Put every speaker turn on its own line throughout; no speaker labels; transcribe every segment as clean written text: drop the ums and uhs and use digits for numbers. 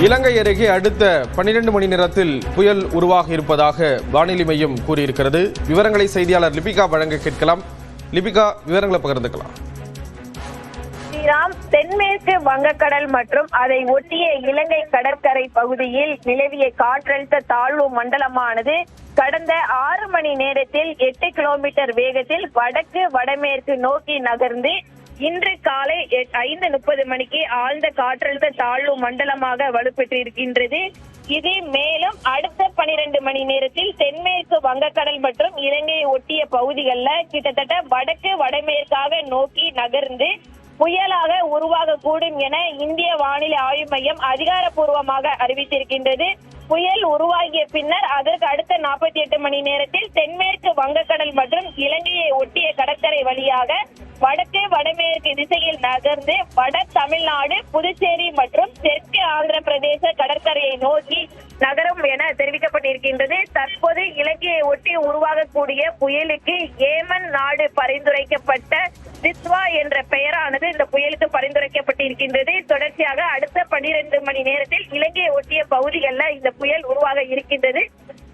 இலங்கை அருகே அடுத்த 12 மணி நேரத்தில் புயல் உருவாக இருப்பதாக வானிலை மையம் கூறியிருக்கிறது. விவரங்களை செய்தியாளர் லிபிகா வழங்க கேட்கலாம். லிபிகா, விவரங்களை பகிர்ந்துக்கலாம்.
தென்மேற்கு வங்கக்கடல் மற்றும் அதை ஒட்டிய இலங்கை கடற்கரை பகுதியில் நிலவிய காற்றழுத்த தாழ்வு மண்டலமானது கடந்த 6 மணி நேரத்தில் 8 கிலோமீட்டர் வேகத்தில் வடக்கு வடமேற்கு நோக்கி நகர்ந்து இன்று காலை 5:30 மணிக்கு ஆழ்ந்த காற்றழுத்த தாழ்வு மண்டலமாக வலுப்பெற்றிருக்கின்றது. இது மேலும் அடுத்த 12 மணி நேரத்தில் தென்மேற்கு வங்கக்கடல் மற்றும் இலங்கையை ஒட்டிய பகுதிகளில் கிட்டத்தட்ட வடக்கு வடமேற்காக நோக்கி நகர்ந்து புயலாக உருவாகக்கூடும் என இந்திய வானிலை ஆய்வு மையம் அதிகாரப்பூர்வமாக அறிவித்திருக்கின்றது. புயல் உருவாகிய பின்னர் அதற்கு அடுத்த 48 மணி நேரத்தில் தென்மேற்கு வங்கக்கடல் மற்றும் இலங்கையை ஒட்டிய கடற்கரை வழியாக வடக்கு வடமேற்கு திசையில் நகர்ந்து வட தமிழ்நாடு, புதுச்சேரி மற்றும் தெற்கு ஆந்திர பிரதேச கடற்கரையை நோக்கி நகரும் என தெரிவிக்கப்பட்டிருக்கின்றது. தற்போது இலங்கையை ஒட்டி உருவாகக்கூடிய புயலுக்கு ஏமன் நாடு பரிந்துரைக்கப்பட்ட தித்வா என்ற பெயரானது இந்த புயலுக்கு பரிந்துரைக்கப்பட்டிருக்கின்றது. தொடர்ச்சியாக அடுத்த 12 மணி நேரத்தில் இலங்கையை ஒட்டிய பகுதிகளில் இந்த புயல் உருவாக இருக்கின்றது.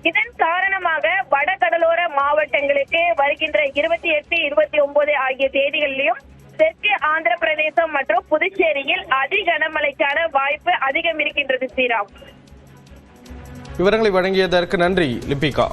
இதன் காரணமாக வடகடலோர மாவட்டங்களுக்கு வருகின்ற 28, 29 ஆகிய தேதிகளிலும் தெற்கு ஆந்திர பிரதேசம் மற்றும் புதுச்சேரியில் அதி கனமழைக்கான வாய்ப்பு அதிகம் இருக்கின்றது. ஸ்ரீராம்,
விவரங்களை வழங்கியதற்கு நன்றி லிபிகா.